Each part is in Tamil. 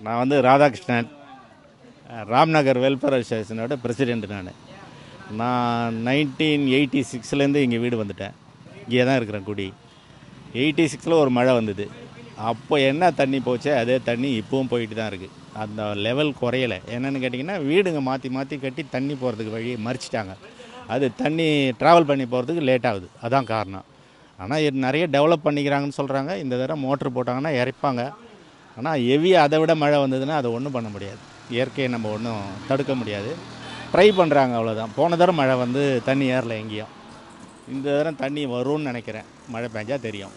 நான் வந்து ராதாகிருஷ்ணன், ராம்நகர் வெல்ஃபேர் அசோசியேஷனோட பிரசிடெண்ட். நான் 1986லேருந்து இங்கே வீடு வந்துட்டேன். இங்கே தான் இருக்கிறேன் குடி. 86ல் ஒரு மழை வந்தது. அப்போ என்ன தண்ணி போச்சே அதே தண்ணி இப்போவும் போயிட்டு தான் இருக்குது. அந்த லெவல் குறையலை. என்னென்னு கேட்டிங்கன்னா, வீடுங்க மாற்றி மாற்றி கட்டி தண்ணி போகிறதுக்கு வழி மறிச்சிட்டாங்க. அது தண்ணி ட்ராவல் பண்ணி போகிறதுக்கு லேட் ஆகுது. அதான் காரணம். ஆனால் இது நிறைய டெவலப் பண்ணிக்கிறாங்கன்னு சொல்கிறாங்க. இந்த தடவை மோட்ரு போட்டாங்கன்னா இறைப்பாங்க. ஆனால் ஹெவியாக அதை விட மழை வந்ததுன்னா அதை ஒன்றும் பண்ண முடியாது. இயற்கையை நம்ம ஒன்றும் தடுக்க முடியாது. ட்ரை பண்ணுறாங்க, அவ்வளோதான். போன தடவை மழை வந்து தண்ணி ஏறல எங்கேயும். இந்த தடவை தண்ணி வரும்னு நினைக்கிறேன். மழை பெஞ்சா தெரியும்.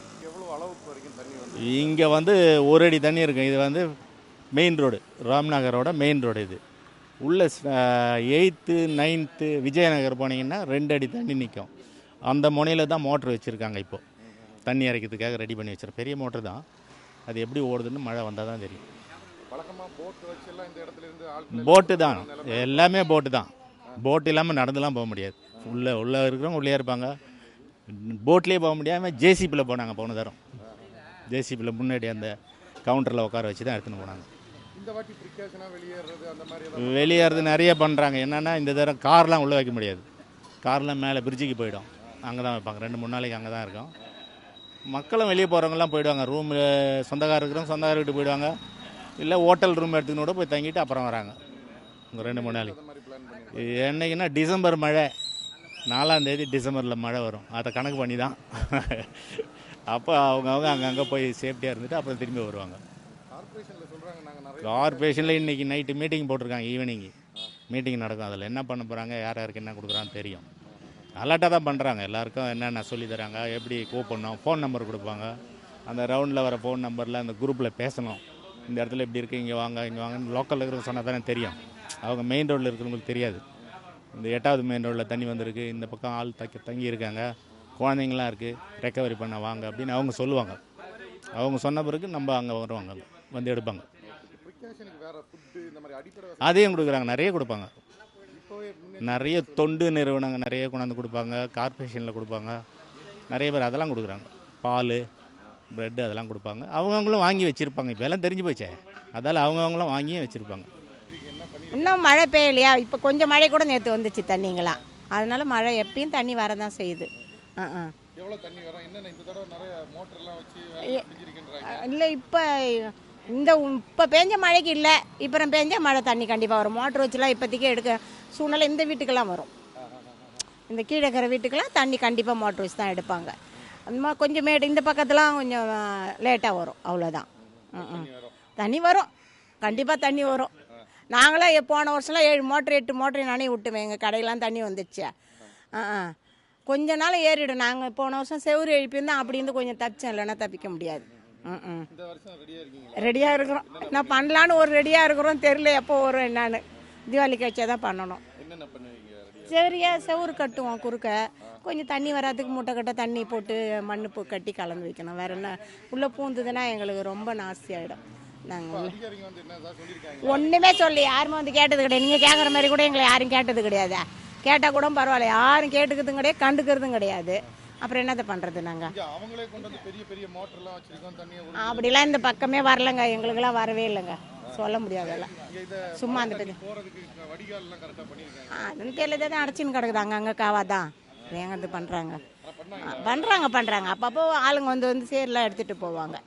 இங்கே வந்து ஒரு அடி தண்ணி இருக்குது. இது வந்து மெயின் ரோடு, ராம்நகரோட மெயின் ரோடு. இது உள்ள 8th 9th விஜயநகர் போனீங்கன்னா 2 அடி தண்ணி நிற்கும். அந்த முனையில் தான் மோட்ரு வச்சுருக்காங்க. இப்போது தண்ணி இறைக்கிறதுக்காக ரெடி பண்ணி வச்சுருக்கேன். பெரிய மோட்ரு தான். அது எப்படி ஓடுதுன்னு மழை வந்தால் தான் தெரியும். போட்டு தான், எல்லாமே போட்டு தான். போட்டு இல்லாமல் நடந்துலாம் போக முடியாது. உள்ளே இருக்கிறவங்க உள்ளே இருப்பாங்க. போட்லேயே போக முடியாமல் ஜேசிபியில் போனாங்க. போன தரம் ஜேசிபியில் முன்னாடி அந்த கவுண்டரில் உட்கார வச்சு தான் எடுத்துன்னு போனாங்க. வெளியேறது நிறைய பண்ணுறாங்க. என்னென்னா, இந்த தரம் கார்லாம் உள்ளே வைக்க முடியாது. கார்லாம் மேலே பிரிட்ஜுக்கு போயிடும். அங்கே தான் வைப்பாங்க. 2-3 நாளைக்கு அங்கே தான் இருக்கும். மக்களும் வெளியே போகிறவங்கலாம் போயிடுவாங்க. ரூம் சொந்தக்காரர் இருக்கிறவங்க சொந்தக்கார வீட்டு போயிடுவாங்க. இல்லை ஹோட்டல் ரூம் எடுத்துக்கின்னு கூட போய் தங்கிட்டு அப்புறம் வராங்க. இங்கே 2-3 நாளைக்கு. என்னைக்குன்னா டிசம்பர் மழை, 4ஆம் தேதி டிசம்பரில் மழை வரும். அதை கணக்கு பண்ணி தான் அப்போ அவங்க அங்கங்கே போய் சேஃப்டியாக இருந்துட்டு அப்புறம் திரும்பி வருவாங்க. கார்பரேஷனில் இன்றைக்கி நைட்டு மீட்டிங் போட்டிருக்காங்க. ஈவினிங்கு மீட்டிங் நடக்கும். அதில் என்ன பண்ண போகிறாங்க, யார் யாருக்கு என்ன கொடுக்குறான்னு தெரியும். அலர்ட்டாக தான் பண்ணுறாங்க. எல்லாருக்கும் என்னென்ன சொல்லி தராங்க, எப்படி கூப்பிடணும், ஃபோன் நம்பர் கொடுப்பாங்க. அந்த ரவுண்டில் வர ஃபோன் நம்பரில் அந்த குரூப்பில் பேசணும். இந்த இடத்துல இப்படி இருக்குது, இங்கே வாங்க இங்கே வாங்கன்னு லோக்கலில் இருக்கிறவங்க சொன்னால் தானே தெரியும். அவங்க மெயின் ரோட்டில் இருக்கிறவங்களுக்கு தெரியாது. இந்த 8வது மெயின் ரோட்டில் தண்ணி வந்திருக்கு, இந்த பக்கம் ஆள் தங்கி இருக்காங்க, குழந்தைங்களாம் இருக்குது, ரெக்கவரி பண்ண வாங்க அப்படின்னு அவங்க சொல்லுவாங்க. அவங்க சொன்ன பிறகு நம்ம அங்கே வருவாங்க, வந்து எடுப்பாங்க. அதையும் கொடுக்குறாங்க, நிறைய கொடுப்பாங்க. நிறைய தொண்டு நிறுவனங்கள் நிறைய கொண்டாந்து கொடுப்பாங்க. கார்பரேஷனில் கொடுப்பாங்க. நிறைய பேர் அதெல்லாம் கொடுக்குறாங்க. பால், ப்ரெட்டு அதெல்லாம் கொடுப்பாங்க. அவங்கவுங்களும் வாங்கி வச்சுருப்பாங்க. இப்போ எல்லாம் தெரிஞ்சு போச்சே, அதால் அவங்கவுங்களும் வாங்கியும் வச்சுருப்பாங்க. இன்னும் மழை பெய்யலையா? இப்போ கொஞ்சம் மழை கூட நேற்று வந்துச்சு தண்ணிங்களாம். அதனால மழை எப்பயும் தண்ணி வரதான் செய்யுது. இல்லை, இப்போ பேஞ்ச மழைக்கு இல்லை. இப்போ பேஞ்ச மழை தண்ணி கண்டிப்பாக வரும். மோட்ரு வச்சுலாம் இப்போதைக்கு எடுக்க சூழ்நிலை இந்த வீட்டுக்கெல்லாம் வரும். இந்த கீழே இருக்கிற வீட்டுக்கெல்லாம் தண்ணி கண்டிப்பாக மோட்ரு வச்சு தான் எடுப்பாங்க. அந்த மாதிரி கொஞ்சம் இந்த பக்கத்துலாம் கொஞ்சம் லேட்டாக வரும், அவ்வளோதான். தண்ணி வரும், கண்டிப்பாக தண்ணி வரும். நாங்களாம் போன வருஷம்லாம் 7 மோட்ரு 8 மோட்ரு நானே விட்டுவேன். எங்கள் கடையெல்லாம் தண்ணி வந்துடுச்சு. கொஞ்ச நாள் ஏறிடும். நாங்கள் போன வருஷம் செவுறு எழுப்பியிருந்தோம். அப்படி இருந்து கொஞ்சம் தப்பிச்சோம், இல்லைன்னா தப்பிக்க முடியாது. ரெடியாக இருக்கிறோம். நான் பண்ணலான்னு ஒரு ரெடியாக இருக்கிறோம். தெரியல எப்போ வரும் என்னன்னு. தீபாவளிக்கு வச்சா தான் பண்ணணும். செவுறு கட்டுவோம் குறுக்க. கொஞ்சம் தண்ணி வராதுக்கு மூட்டை கட்ட தண்ணி போட்டு மண் கட்டி கலந்து வைக்கணும். வேற என்ன, உள்ளே பூந்துதுன்னா எங்களுக்கு ரொம்ப நாஸ்தி ஆகிடும். நாங்கள் ஒன்றுமே சொல்லி யாருமே வந்து கேட்டது கிடையாது. நீங்கள் கேட்குற மாதிரி கூட எங்களை யாரும் கேட்டது கிடையாது. கேட்டால் கூட பரவாயில்ல, யாரும் கேட்டுக்கிறதும் கிடையாது, கண்டுக்கிறதும் கிடையாது. அப்புறம் என்னத்தை பண்ணுறது? நாங்கள் அப்படிலாம் இந்த பக்கமே வரலைங்க. எங்களுக்கெல்லாம் வரவே இல்லைங்க. சொல்ல முடியாதெல்லாம். சும்மா அந்த அதுன்னு தெரியல தான் அடைச்சின்னு கிடக்குது. அங்கே காவாதான் ஏங்க பண்ணுறாங்க. அப்பப்போ ஆளுங்க வந்து சேரெலாம் எடுத்துகிட்டு போவாங்க.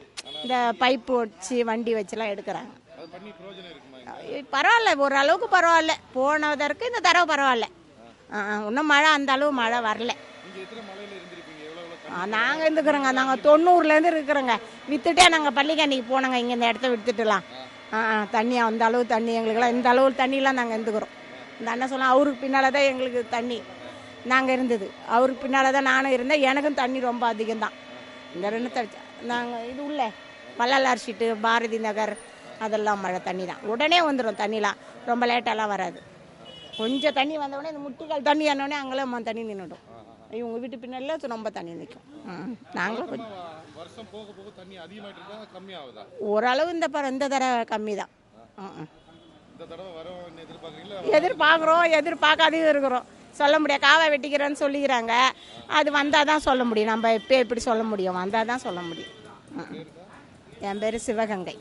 இந்த பைப்பு வச்சு வண்டி வச்சுலாம் எடுக்கிறாங்க. பரவாயில்ல, ஓரளவுக்கு பரவாயில்ல. போனதற்கு இந்த தடவை பரவாயில்ல. இன்னும் மழை அந்த அளவு மழை வரல. நாங்கள் இருந்துக்கிறோங்க. நாங்கள் 90லேருந்து இருக்கிறோங்க. விற்றுட்டே நாங்கள் பள்ளிக்கண்ணிக்கு போனோங்க. இங்கே இந்த இடத்த விற்றுட்டுலாம் தண்ணி அந்த அளவு தண்ணி எங்களுக்கெல்லாம் இந்த அளவு தண்ணியெலாம் நாங்கள் இருந்துக்கிறோம். இந்த அண்ணன் சொன்னால் அவருக்கு பின்னால் தான் எங்களுக்கு தண்ணி நாங்கள் இருந்தது. அவருக்கு பின்னால் தான் நானும் இருந்தேன். எனக்கும் தண்ணி ரொம்ப அதிகம்தான். இந்த 2 நாங்கள் இது உள்ள வள்ளலார் ஷீட்டு, பாரதி நகர் அதெல்லாம் மழை தண்ணி தான். உடனே வந்துடும் தண்ணிலாம். ரொம்ப லேட்டாலாம் வராது. கொஞ்சம் தண்ணி வந்தவுடனே இந்த முட்டிக்கால் தண்ணி ஆனோடனே அங்கெல்லாம் தண்ணி நின்றுடும். இவங்க வீட்டு பின்னால ரொம்ப தண்ணி நிற்கும். நாங்களும் கொஞ்சம் ஓரளவு இந்த தடவை கம்மி தான். எதிர்பார்க்காதையும் இருக்கிறோம். சொல்ல முடியாது. காவை வெட்டிக்கிறேன்னு சொல்லிக்கிறாங்க. அது வந்தால் தான் சொல்ல முடியும். நம்ம இப்போ எப்படி சொல்ல முடியும்? வந்தால் தான் சொல்ல முடியும். என் பேர் சிவகங்கை.